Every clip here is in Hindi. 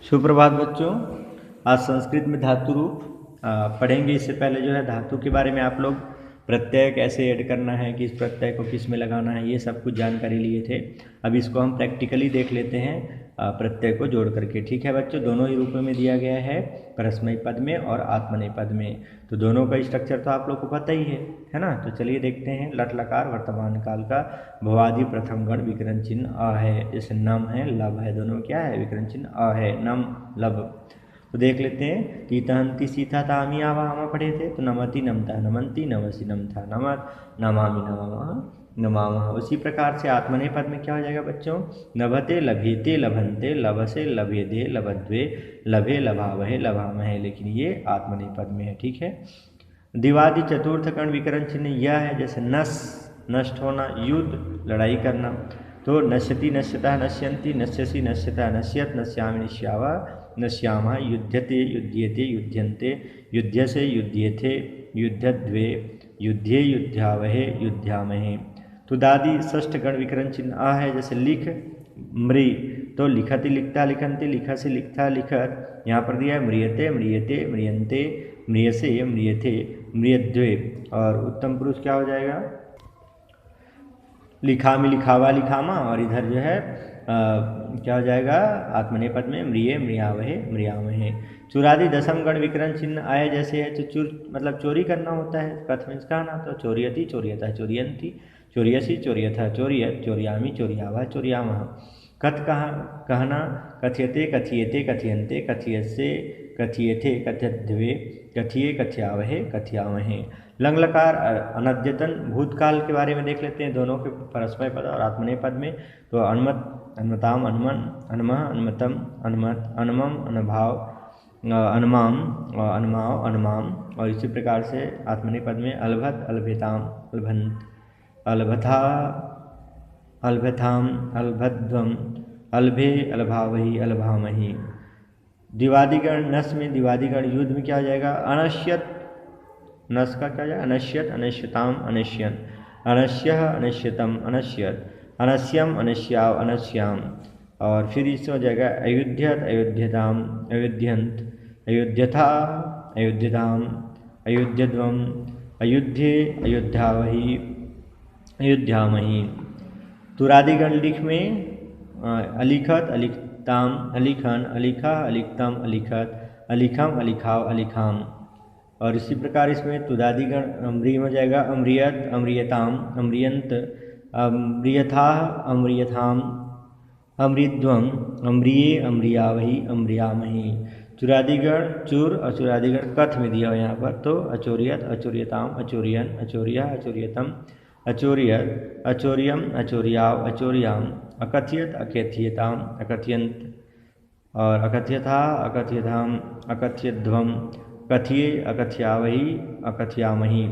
सुप्रभात बच्चों। आज संस्कृत में धातु रूप पढ़ेंगे। इससे पहले जो है धातु के बारे में आप लोग प्रत्यय कैसे ऐड करना है, किस प्रत्यय को किस में लगाना है, ये सब कुछ जानकारी लिए थे। अब इसको हम प्रैक्टिकली देख लेते हैं प्रत्यय को जोड़ करके। ठीक है बच्चों, दोनों ही रूपों में दिया गया है, परस्मैपद पद में और आत्मनेपद पद में। तो दोनों का स्ट्रक्चर तो आप लोग को पता ही है ना। तो चलिए देखते हैं। लट लकार वर्तमान काल का भवादि प्रथम गण विकरण चिन्ह अ है। जैसे नम है, लब है, दोनों क्या है? विकरण चिन्ह अ है। नम लब। तो देख लेते हैं। तीतहंती सीता तामी आवा हम पढ़े थे। तो नमति नमता नमंती नमसी नमथा नमत नमामि नमामः नमामः। उसी प्रकार से आत्मनेपद पद में क्या हो जाएगा बच्चों? नभते लभेते लभंते लभसे लभेदे लभद्वे लभे लभावहे लभामहे। लेकिन ये आत्मनेपद पद में है। ठीक है। दिवादि चतुर्थ कर्ण विकरण चिन्ह यह है। जैसे नस नष्ट होना, युद्ध लड़ाई करना। तो नश्यति नश्यता नश्यन्ति नश्यसि नश्यता नश्यत नश्यामि नश्यावा नश्यामः। युध्यते युध्येते युध्यन्ते युध्यसे युध्येथे युध्यद्वे युध्ये युध्यावहे युध्यामहे। तुदादि षष्ठ गण विकरण चिन्ह आ है। जैसे लिख मृ, तो लिखति लिखता लिखन्ते लिखसे लिखता लिखत। यहाँ पर दिया है म्रियते म्रियते म्रियन्ते म्रियसे म्रियथे म्रियद्वे। और उत्तम पुरुष क्या हो जाएगा? लिखामि लिखावा लिखामा। और इधर जो है क्या हो जाएगा? आत्मनेपद में म्रिये म्रियावहे म्रियामहे। चुरादि दशम गण विकरण चिन्ह आए जैसे है। तो चुर मतलब चोरी करना होता है। कथ में कहना तो चोरियति चोरियता चोरियंती चोरियसी चोरियथा चोरियत चोरियामी चोरियावा चोरियामः। कथ कहना कथयते कथियते कथयन्ते कथयसे कथियथे कथयद्वे कथिये कथयावहे कथयामहे। लंग लकार अनद्यतन भूतकाल के बारे में देख लेते हैं, दोनों के परस्मय पद और आत्मनेपद पद में। तो अनुमत अनुमताम अनुमन अनुमः अनुमतम अनुमत अनुमम अनुभाव अनुमाम अनुमाव अनुमाम। और इसी प्रकार से आत्मनेपद पद में अलभत अलभेताम अलभंत अलभथा अलभथाम अलभध्वम अलभे अलभावही अलभामही। दिवादिगण नस में दिवादिगण युद्ध में क्या हो जाएगा? अनश्यत नस का क्या जाएगा? अनश्यत अनश्यताम अनश्यन अनश्यः अनश्यतम अनश्यत अनश्यम अनश्याव अनश्याम। और फिर इससे हो जाएगा अयुध्यत अयुध्यताम अयुध्यंत अयुध्यथा अयुध्यताम अयुध्यध्वम अयुध्ये अयुध्यावही अयुध्यामही। तुरादिगण लिख में अलिखत अलिखताम अलिखन अलिखा अलिखतम अलिखत अलिखम अलिखाव अलिखाम। और इसी प्रकार इसमें तुदादिगण अम्री हो जाएगा अम्रियत अम्रियताम अम्रियंत अम्रियथा अम्रियथाम अम्रिद्वम अम्रिये अम्रियावही अम्रियामही। चुरादिगण चुर और चुरादिगण कथ में दिया हुआ यहाँ पर। तो अचोरियत अचोरियताम अचोरियन अचोरिया अचोरियतम अचोरियत अचोरियम अचोरियाव अचोरियाम अकथयत अकथयताम अकथयंत और अकथयथा अकथयताम अकथयध्वम कथिये अकथयावही अकथयामही।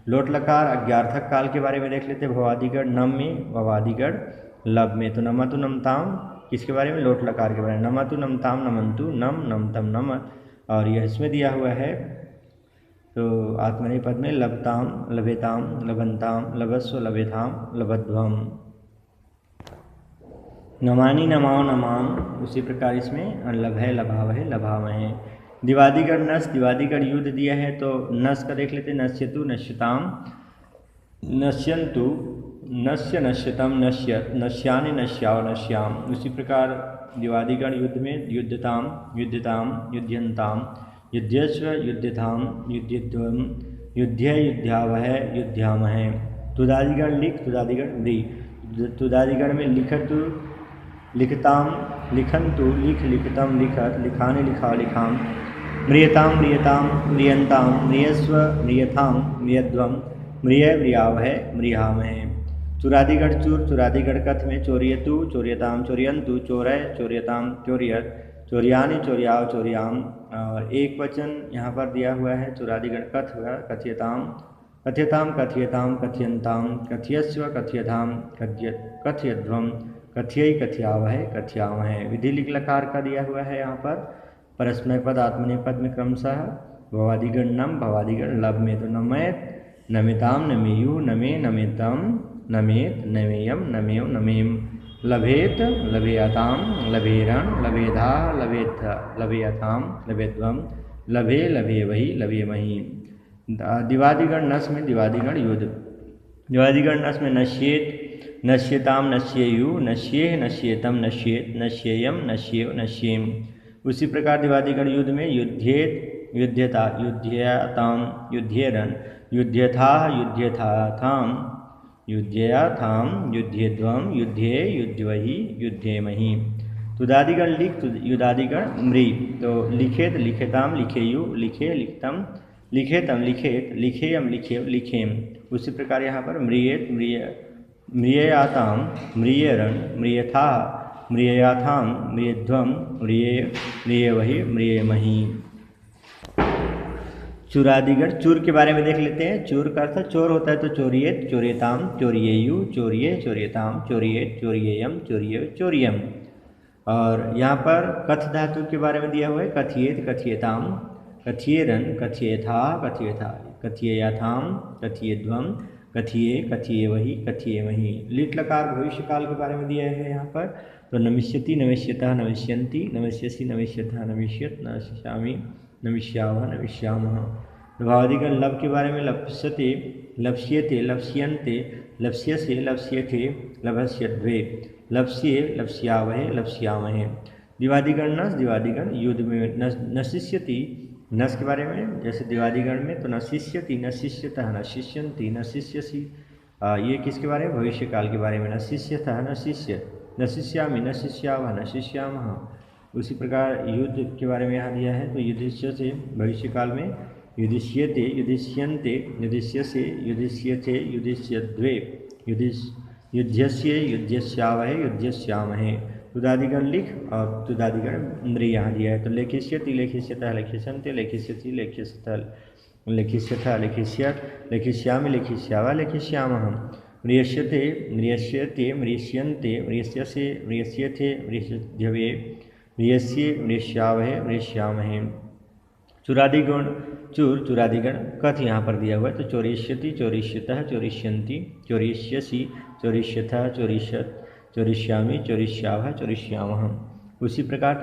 लोट लकार अज्ञार्थक काल के बारे में देख लेते हैं। भवादिगढ़ नम में भवादिगढ़ लब में। तो नमतु नमताम किसके बारे में? लोट लकार के बारे में। नमतु नमताम नमंतु नम नमतम नमत। और यह इसमें दिया हुआ है। तो आत्मनेपद पद में लभताम लभेताम लभंताम लभस्व लभेताम लभध्वम। नमानि नमाओ नमाम। उसी प्रकार इसमें लभय लभावहे लभामहे। दिवादिगण नस दिवादिगण युद्ध दिया है। तो नस का देख लेते हैं। नश्यतु नश्यताम नश्यन्तु नश्य नश्यतम नश्यत नश्यानि नश्याव नश्याम। उसी प्रकार दिवादिगण युद्ध में युद्धताम युद्धताम युध्यन्ताम युध्यस्व युध्यताम युध्यध्वम युध्य युध्यावह युध्यामहे। तुदादिगण लिख तुदादिगण मृ। तुदादिगण में लिखतु लिखताम लिखन्तु लिख लिखतम लिखत लिखानि लिखाव लिखाम म्रियताम म्रियताम म्रियन्ताम म्रियस्व म्रियथाम म्रियध्वम म्रिय म्रियावहे म्रियामहे। चुरादिगढ़ चूर चुरादिगढ़ कथ में चोरियतु चोरियताम चोरियंतु चोरय चोरियताम चोरियत चोरियानि चोरियाव चोरियाम। और एक वचन यहाँ पर दिया हुआ है। चुरादिगढ़ कथ हुआ कथयताम कथयताम कथयताम कथयन्ताम कथयस्व कथयताम कथयध्वम कथय कथयावहे कथयामहे। विधि लिख लकार का दिया हुआ है यहाँ पर। परस्मय पद आत्मनेपद पद में क्रमशः भवादिगण नम भवादिगण लब में। तो नमयत नमिताम नमेयु नमे नमेतम नमेत नमेयम नमेव नमेम लभेत लभेयताम लभेरण लभेधा लभेथ लभेयताम लभेद्वम लभे लभे वही लभेमहि। दिवादिगण नस में दिवादिगण युद्ध। दिवादिगण नस में नश्येत नश्यताम नश्येयु नश्येह नश्येतम नश्येत नश्येयम नश्येव नश्येम। उसी प्रकार दिवादिगण युद्ध में युद्धेत युध्यता युध्यताम युध्येरन युध्यथा युध्यथाथाम युध्ययाथाम युध्येद्वम युध्ये युध्यवहि युध्येमहि। तुदादिगण लिख युदादिगण मृ। तो लिखेत लिखेताम लिखेयु लिखे लिखतम लिखेतम लिखेत लिखेयम लिखेव लिखेम। उसी प्रकार यहाँ पर मृयेत मृययाताम मृयेरन मृयथा मृययाथाम मृयध्वम मृयवहि मृयेमहि। चुरादिगण चूर के बारे में देख लेते हैं। चूर का अर्थ चोर होता है तो चोरियेत चोरियताम चोरियेयु चोरिये चोरियताम चोरियेत चोरियेयम चोरिये चोरियम। और यहाँ पर कथ धातु के बारे में दिया हुआ है। कथियेत कथियताम कथियेरन कथियेथा कथियथा कथिययाथाम कथियेद्वम कथिये कथियेवहि कथियेमहि। लिट लकार भविष्य काल के बारे में दिया है यहाँ पर। तो नमिष्यति नमिष्यतः नमिष्यन्ति नमिष्यसि नमिष्यतः नमिष्यत नमिष्यामि नमिष्यावः नमिष्यामः। भावादिगण लब के बारे में लप्स्यते लप्स्येते लप्स्यन्ते लप्स्यसे लप्स्येथे लभस्यद्वे लप्स्ये लप्स्यावहे लप्स्यामहे। दिवादिगण नस दिवादिगण युद्ध में नशिष्यति नस के बारे में। जैसे दिवादिगण में तो नशिष्यति नशिष्यतः नशिष्यन्ति नशिष्यसि। ये किसके बारे में? भविष्य काल के बारे में। नशिष्यतः नशिष्य नशिष्यामि नशिष्यावः नशिष्यामः। उसी प्रकार युद्ध के बारे में यहाँ दिया है। तो युधिष्य से भविष्य काल में युधिष्यते युधिष्यन्ते युधिष्यसे युधिष्यथे युधिष्यद्वे युध्यस्य युध्यस्यावहे युध्यस्यामहे। तुदादिगण लिख और तुदादिगण मृ यहाँ दिया है। तो लेखिष्यति लेखिष्यतः लेखिष्यन्ते लेखिष्यति लेखिष्यतः लेखिष्यथा लेखिष्यत् लेखिष्यामि लेखिष्यावः लेखिष्यामः। म्रियष्यते म्रियष्यते म्रियष्यन्ते म्रियष्यसे म्रियष्यथे म्रियष्यध्यवे म्रियस्ये म्रियस्यावहे म्रियस्यामहे। चुरादिगण चूर चुरादिगण कथ यहाँ पर दिया हुआ है। तो चोरिष्यति चोरिष्यतः चोरिष्यन्ति चोरिष्यसि चोरिष्यथः चोरिष्यत् चोरिष्यामि चोरिष्यावः चोरिष्यामः। उसी प्रकार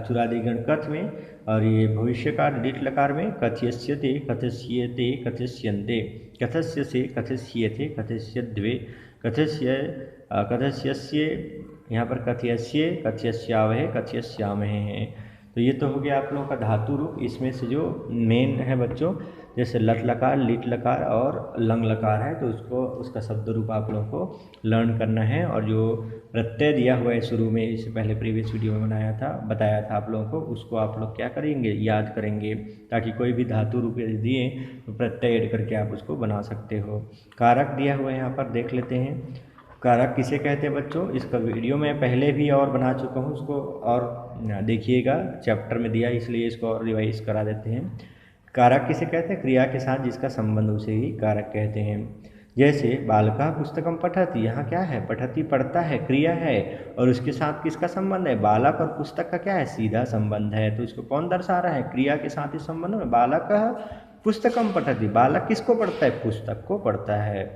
चुरादिगण कथ में। और ये भविष्य काल लिट लकार में कथयस्यते कथस्येते कथस्यन्ते कथस्यसे कथस्येथे कथस्यद्वे कथस्य कथस्यस्य। यहाँ पर कथयस्ये कथयस्यावहे कथयस्यामहे है। तो ये तो हो गया आप लोगों का धातु रूप। इसमें से जो मेन है बच्चों, जैसे लट लकार लिट लकार और लंग लकार है, तो उसको उसका शब्द रूप आप लोगों को लर्न करना है। और जो प्रत्यय दिया हुआ है शुरू में, इससे पहले प्रीवियस वीडियो में बताया था आप लोगों को, उसको आप लोग क्या करेंगे, याद करेंगे, ताकि कोई भी धातु रूप यदि दिए तो प्रत्यय ऐड करके आप उसको बना सकते हो। कारक दिया हुआ है यहाँ पर, देख लेते हैं। कारक किसे कहते हैं बच्चों? इसका वीडियो मैं पहले भी और बना चुका हूँ, उसको और देखिएगा, चैप्टर में दिया, इसलिए इसको और रिवाइज करा देते हैं। कारक किसे कहते हैं? क्रिया के साथ जिसका संबंध, उसे ही कारक कहते हैं। जैसे बालकः पुस्तकम पठति, यहाँ क्या है? पठति पढ़ता है, क्रिया है, और उसके साथ किसका संबंध है? बालक और पुस्तक का क्या है? सीधा संबंध है। तो इसको कौन दर्शा रहा है? क्रिया के साथ इस संबंध में। बालकः पुस्तकम पठति, बालक किसको पढ़ता है? पुस्तक को पढ़ता है।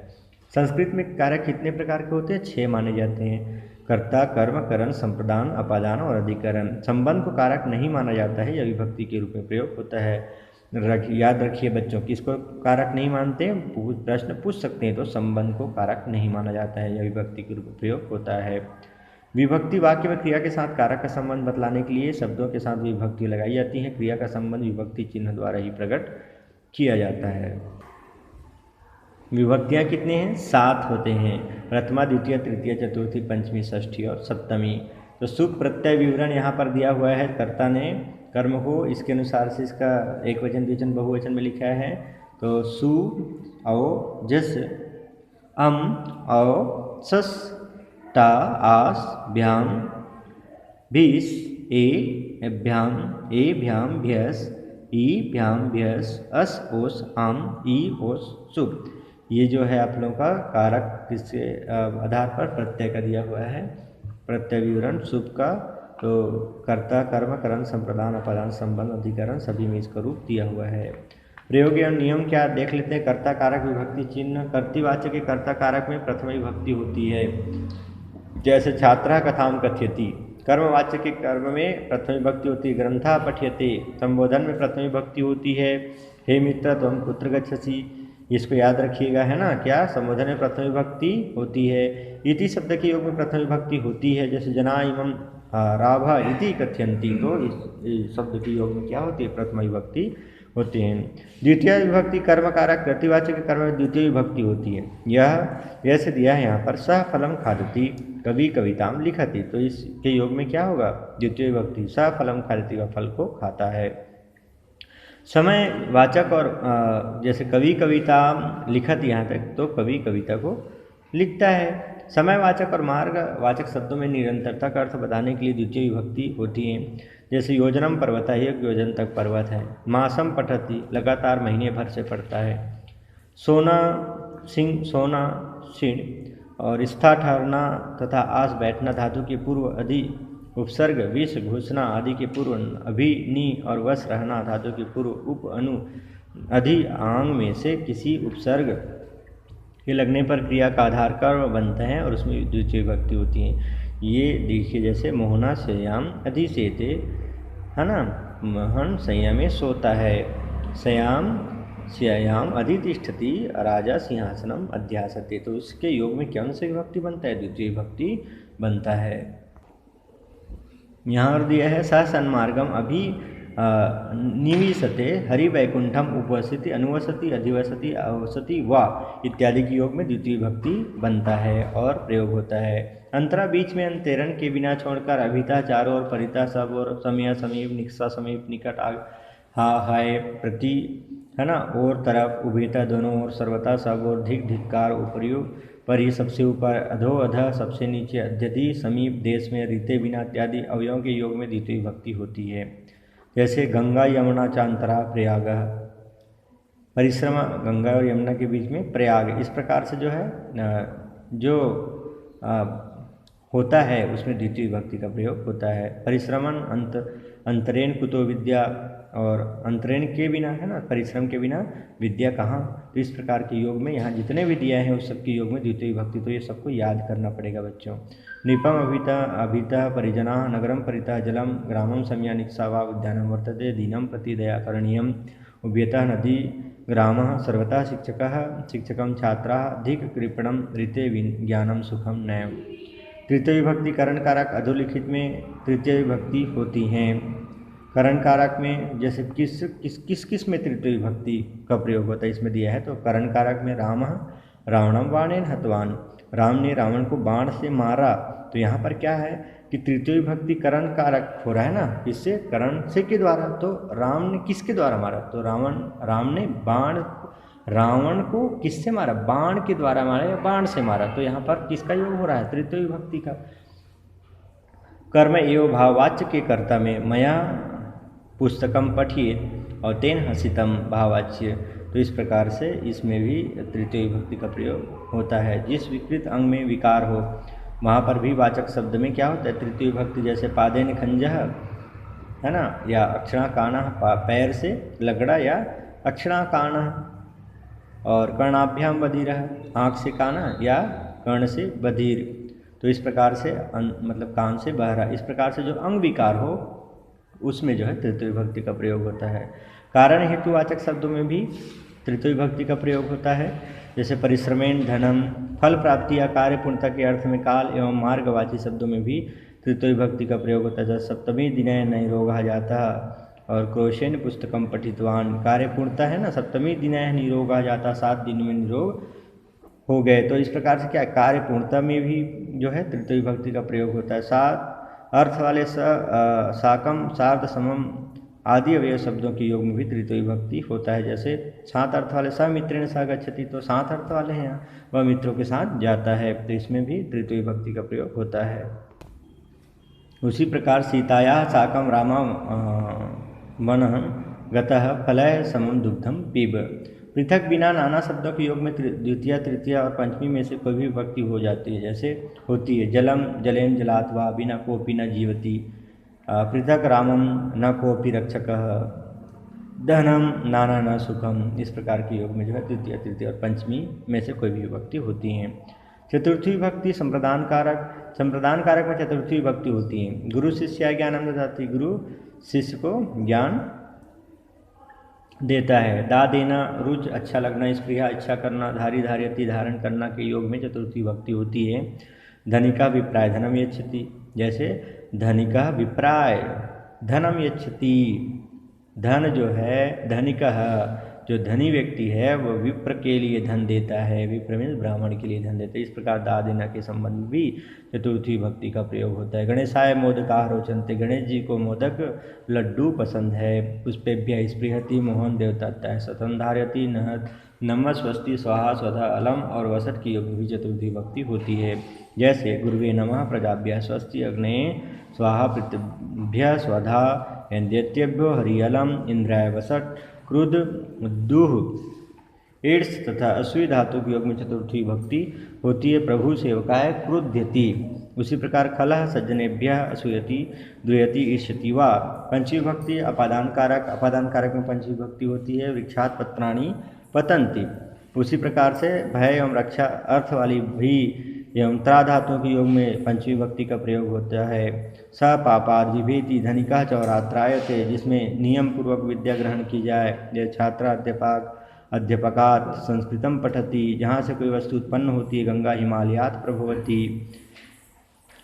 संस्कृत में कारक कितने प्रकार के होते हैं? 6 माने जाते हैं। कर्ता, कर्म, करण, संप्रदान, अपादान और अधिकरण। संबंध को कारक नहीं माना जाता है, यह विभक्ति के रूप में प्रयोग होता है। याद रखिए बच्चों, किसको कारक नहीं मानते? प्रश्न पूछ सकते हैं। तो संबंध को कारक नहीं माना जाता है, यह विभक्ति के रूप में प्रयोग होता है। विभक्ति वाक्य में क्रिया के साथ कारक का संबंध बतलाने के लिए शब्दों के साथ विभक्ति लगाई जाती है। क्रिया का संबंध विभक्ति चिन्ह द्वारा ही प्रकट किया जाता है। विभक्तियाँ कितने हैं? 7 होते हैं। प्रथमा, द्वितीय, तृतीय, चतुर्थी, पंचमी, षष्ठी और सप्तमी। तो सुख प्रत्यय विवरण यहाँ पर दिया हुआ है। कर्ता ने कर्म को इसके अनुसार से इसका एक वचन, द्विवचन, बहुवचन में लिखा है। तो सु औ जस अम औ सस ता आस भ्याम भीस ए भ्याम ए भ्याम भ्यस ई भ्याम भ्यस अस ओस आम ई ओस शुभ। ये जो है आप लोगों का कारक किसके आधार पर? प्रत्यय का दिया हुआ है। प्रत्यय विवरण शुभ का तो कर्ता, कर्म, करण, संप्रदान, अपादान, संबंध, अधिकरण सभी में इसका रूप दिया हुआ है। प्रयोग या नियम क्या देख लेते हैं। कर्ता कारक विभक्ति चिन्ह। कर्तृवाचक के कर्ता कारक में प्रथम विभक्ति होती है। जैसे छात्रा कथाम कथयति, कर्मवाच्य के कर्म में प्रथम विभक्ति होती है। ग्रंथा पठ्यते, संबोधन में प्रथम विभक्ति होती है। हे मित्र त्वं कुत्र गच्छसि, इसको याद रखिएगा, है ना। क्या संबोधन में प्रथम विभक्ति होती है। इति शब्द के योग में प्रथम विभक्ति होती है। जैसे जना इमं राभा इति कथयन्ति, तो इस शब्द के योग में क्या होती है, प्रथम विभक्ति होती हैं। द्वितीय विभक्ति कर्म कारक प्रतिवाचक कर्म में द्वितीय विभक्ति होती है। यह जैसे दिया है यहाँ पर, सह फलम खादति कवि कविताम लिखति, तो इसके योग में क्या होगा, द्वितीय विभक्ति, सह फलम खादति, वह फल को खाता है। समय वाचक और जैसे कवि कविता लिखत यहाँ तक, तो कवि कविता को लिखता है। समयवाचक और मार्ग वाचक शब्दों में निरंतरता का अर्थ बताने के लिए द्वितीय विभक्ति होती है। जैसे योजनम पर्वत है, एक योजन तक पर्वत है। मासम पठति, लगातार महीने भर से पढ़ता है। सोना सिंह, सोना सिंह, और स्था ठहरना तथा आस बैठना धातु के पूर्व अधि उपसर्ग विष घोषणा आदि के पूर्व अभि नि और वश रहना धातु के पूर्व उप अनु अधि आंग में से किसी उपसर्ग के लगने पर क्रिया का आधार कर्म बनते हैं और उसमें द्वितीय विभक्ति होती है। ये देखिए, जैसे मोहना संयाम अधिसेते, है ना, मोहन संयम में सोता है। संयाम श्यायाम अधितिष्ठति राजा सिंहासनम अध्यासते, तो इसके योग में कौन सी विभक्ति बनता है, द्वितीय विभक्ति बनता है। यहाँ और दिया है स सन्मार्गम अभि निविशते हरिवैकुंठम उपवसति अनुवसति अधिवसति अवसति व इत्यादि के योग में द्वितीय विभक्ति बनता है और प्रयोग होता है। अंतरा बीच में अंतरण के बिना छोड़कर अभिता चारों ओर, परिता सब और, समय समीप, निक्षा समीप, निकट, हा हाय प्रति, है ना, और तरफ, उभयता दोनों ओर, सर्वता सब और, धिक धिक्कार, उपरियो परि सबसे ऊपर, अधो अध सबसे नीचे, अध्यधि समीप, देश में, रीते बिना इत्यादि अवयवों के योग में द्वितीय विभक्ति होती है। जैसे गंगा यमुना चांतरा प्रयाग, परिश्रम गंगा और यमुना के बीच में प्रयाग, इस प्रकार से जो है जो होता है उसमें द्वितीय विभक्ति का प्रयोग होता है। परिश्रमण अंतरेण कुतो विद्या, और अंतरेण के बिना, है ना, परिश्रम के बिना विद्या कहाँ, तो इस प्रकार के योग में यहाँ जितने भी दिया है उस सबके योग में द्वितीय विभक्ति, तो ये सबको याद करना पड़ेगा बच्चों। निपम अभिता परिजना, नगरम परितः जलम, ग्रामम समया निक्षा वा उद्यानम वर्तते, दीनम प्रति दया करणीयम, उभयतः नदी ग्रामः, सर्वतः शिक्षकः शिक्षकम, छात्राः धिक कृपणम, ऋते ज्ञानम सुखम नयम। तृतीय विभक्ति करण कारक अधोलिखित में तृतीय विभक्ति होती हैं। करण कारक में जैसे किस में तृतीय विभक्ति का प्रयोग होता है, इसमें दिया है, तो करण कारक में रामः रावणम बाणेन हतवान, राम ने रावण को बाण से मारा, तो यहाँ पर क्या है कि तृतीय विभक्ति करण कारक हो रहा है ना, किससे, करण से के द्वारा, तो राम ने किसके द्वारा मारा, तो राम ने रावण को किससे मारा, बाण के द्वारा मारा या बाण से मारा, तो यहाँ पर किसका योग हो रहा है, तृतीय विभक्ति का। कर्म एवं भाववाच्य के कर्ता में मया पुस्तकम पठित और तेन हसितम भाववाच्य, तो इस प्रकार से इसमें भी तृतीय विभक्ति का प्रयोग होता है। जिस विकृत अंग में विकार हो वहाँ पर भी वाचक शब्द में क्या होता है, तृतीय विभक्ति। जैसे पादेन खंजह, है ना, या अक्षणाकाणः, पैर से लगड़ा या अक्षणाकाणः, और कर्णाभ्याम बधिरः, आँख से काना या कर्ण से बधिर, तो इस प्रकार से मतलब कान से बहरा, इस प्रकार से जो अंग विकार हो उसमें जो है तृतीय विभक्ति का प्रयोग होता है। कारण हेतुवाचक शब्दों में भी तृतीय विभक्ति का प्रयोग होता है। जैसे परिश्रमेण धनम, फल प्राप्ति या कार्य पूर्णता के अर्थ में काल एवं मार्गवाची शब्दों में भी तृतीय विभक्ति का प्रयोग होता है। जैसे सप्तमी दिने निरोगः जातः, और क्रोशेन पुस्तकम पठितवान, कार्य पूर्णता है ना, सप्तमी दिने निरोगः जातः, 7 दिन में निरोग हो गए, तो इस प्रकार से क्या कार्य पूर्णता में भी जो है तृतीय विभक्ति का प्रयोग होता है। सात अर्थ वाले साकम, सार्ध, समम आदि अवयव शब्दों के योग में भी तृतीय विभक्ति होता है। जैसे 7 अर्थ वाले समित्रेण सह गच्छति, तो 7 अर्थ वाले हैं, वह मित्रों के साथ जाता है, तो इसमें भी तृतीय विभक्ति का प्रयोग होता है। उसी प्रकार सीताया साकम रामा वनः गतः फलय समम दुग्धम पीब, पृथक बिना नाना शब्दों के योग में द्वितीय, तृतीय और पंचमी में से कोई भी विभक्ति हो जाती है। जैसे होती है जलम जलेन जलात्वा बिना कोपी न जीवति, पृथक रामम न कोपी रक्षकः, दहनम नाना न सुखम, इस प्रकार के योग में जो है द्वितीय, तृतीय और पंचमी में से कोई भी विभक्ति होती हैं। चतुर्थी विभक्ति संप्रदान कारक, संप्रदान कारक में चतुर्थी विभक्ति होती है। गुरु शिष्य ज्ञानम ददाति, गुरु शिष्य को ज्ञान देता है। दा देना, रुच अच्छा लगना, स्पृहा इच्छा करना, धारी धार्यति धारण करना के योग में चतुर्थी विभक्ति होती है। धनिका विप्राय धनम यच्छति, जैसे धनिका विप्राय धनम यच्छति, धन जो है धनिका जो धनी व्यक्ति है वो विप्र के लिए धन देता है, विप्र मीन्स ब्राह्मण के लिए धन देता है। इस प्रकार दा देना के संबंध में भी चतुर्थी भक्ति का प्रयोग होता है। गणेशाय मोदकाः रोचन्ते, गणेश जी को मोदक लड्डू पसंद है। पुष्पेभ्यः स्पृहति मोहन देवता सतन धार्यति नमः स्वस्ति स्वाहा स्वधा अलम और वसत की योग में भी चतुर्थी भक्ति होती है। जैसे गुरुवे नमः प्रजाभ्यः स्वस्ति अग्ने स्वाहा पृथ्व्यः स्वधा दैत्येभ्यो हरियलम इंद्राय वसट क्रुद्ध दुह ईड्स तथा अश्वी धातु के योग में चतुर्थी भक्ति होती है। प्रभु सेवकाय क्रुध्यति। उसी प्रकार खलः सज्जनेभ्यः असूयति द्वयति ईर्ष्यति वा। पंचमी भक्ति अपादान कारक, अपादान कारक में पंचमी भक्ति होती है। वृक्षात् पत्राणि पतन्ति। उसी प्रकार से भय एवं रक्षा अर्थ वाली भी एवं त्रा धातुओं के योग में पंचमी भक्ति का प्रयोग होता है। स पापाद विभेति धनिका चौरात्रायते, जिसमें नियम पूर्वक विद्या ग्रहण की जाए। यह छात्रा अध्यापकात् संस्कृतम पठति, जहाँ से कोई वस्तु उत्पन्न होती है। गंगा हिमालयात् प्रभवती।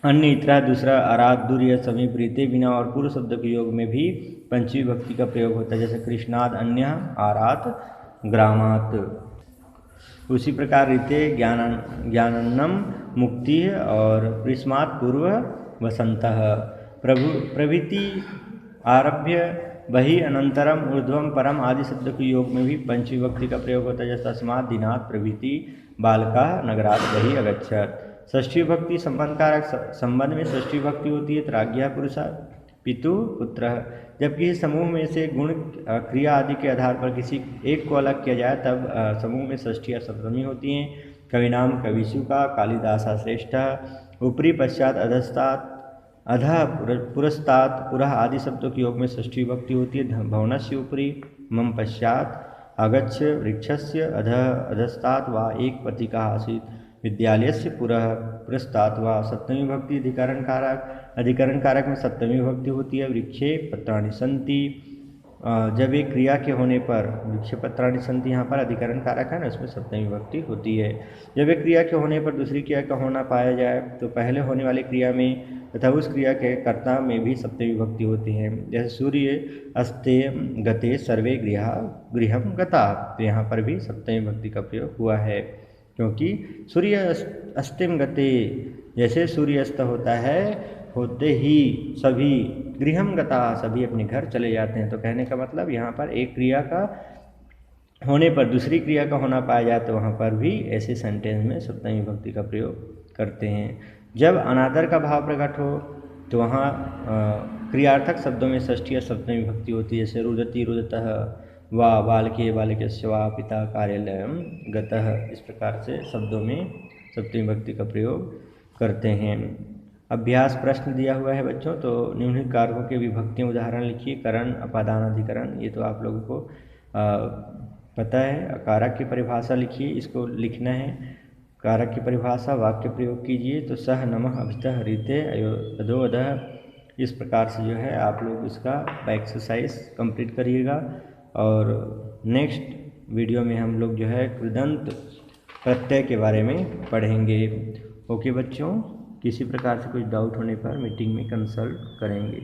अन्य इतरा दूसरा आरात दूर्य समीप रीते बिना और पूर्व शब्द के योग में भी पंचमी भक्ति का प्रयोग होता है। जैसे कृष्णाद अन्य आरात ग्रामात। उसी प्रकार रीते ज्ञानन्नम मुक्ति और प्रिस्मात् पूर्व वसंतः प्रभृति आरभ्य बहि अनंतरम ऊर्ध्वम परम आदि शब्द के योग में भी पंचमी भक्ति का प्रयोग होता है। जैसे तस्मात् दिनात् प्रभृति बालका नगरात् बहि अगच्छत्। षष्ठी भक्ति संबंध में षष्ठी भक्ति होती है। त्राज्ञा पुरुषा पितु पुत्र, जब किसी समूह में से गुण क्रिया आदि के आधार पर किसी एक को अलग किया जाए तब समूह में षष्ठी या सप्तमी होती हैं। कविनाम कविशु का कालिदासा श्रेष्ठ। ऊपरी पश्चात अधस्तात् अधः पुरस्तात् पुरः आदि शब्दों के योग में षष्ठी भक्ति होती है। भवनस्य ऊपरी मम पश्चात अगच्छ वृक्षस्य अधः अधस्तात् वा एक पथिका आसीत् विद्यालयस्य पुरः पुरस्तात् वा। सप्तमी भक्ति अधिकरण कारक, अधिकरण कारक में सप्तमी भक्ति होती है। वृक्षे पत्राणि सन्ति, जब एक क्रिया के होने पर वृक्ष पत्राणि सन्ति यहाँ पर अधिकरण कारक है ना, उसमें सप्तमी भक्ति होती है। जब एक क्रिया के होने पर दूसरी क्रिया का होना पाया जाए तो पहले होने वाली क्रिया में तथा उस क्रिया के कर्ता में भी सप्तमी भक्ति होती है। जैसे सूर्य अस्ते गते सर्वे गृहम गता, तो यहाँ पर भी सप्तमी भक्ति का प्रयोग हुआ है, क्योंकि सूर्य अस्तिम गते, जैसे सूर्य अस्त होता है होते ही सभी गृहम गता, सभी अपने घर चले जाते हैं। तो कहने का मतलब यहाँ पर एक क्रिया का होने पर दूसरी क्रिया का होना पाया जाए तो वहाँ पर भी ऐसे सेंटेंस में सप्तमी भक्ति का प्रयोग करते हैं। जब अनादर का भाव प्रकट हो तो वहाँ क्रियार्थक शब्दों में षष्ठी या सप्तमी भक्ति होती है। जैसे रुदति रुदतः वा बालके बालकस्य वा पिता कार्यालयम गतः, इस प्रकार से शब्दों में सप्तमी भक्ति का प्रयोग करते हैं। अभ्यास प्रश्न दिया हुआ है बच्चों, तो निम्नलिखित कारकों के विभक्ति उदाहरण लिखिए। करण अपादान अधिकरण, ये तो आप लोगों को पता है। कारक की परिभाषा लिखिए, इसको लिखना है। कारक की परिभाषा वाक्य प्रयोग कीजिए। तो सह नमः अभितः रीते अधो अधः, इस प्रकार से जो है आप लोग इसका एक्सरसाइज कंप्लीट करिएगा। और नेक्स्ट वीडियो में हम लोग जो है कृदंत प्रत्यय के बारे में पढ़ेंगे। ओके बच्चों, किसी प्रकार से कुछ डाउट होने पर मीटिंग में कंसल्ट करेंगे।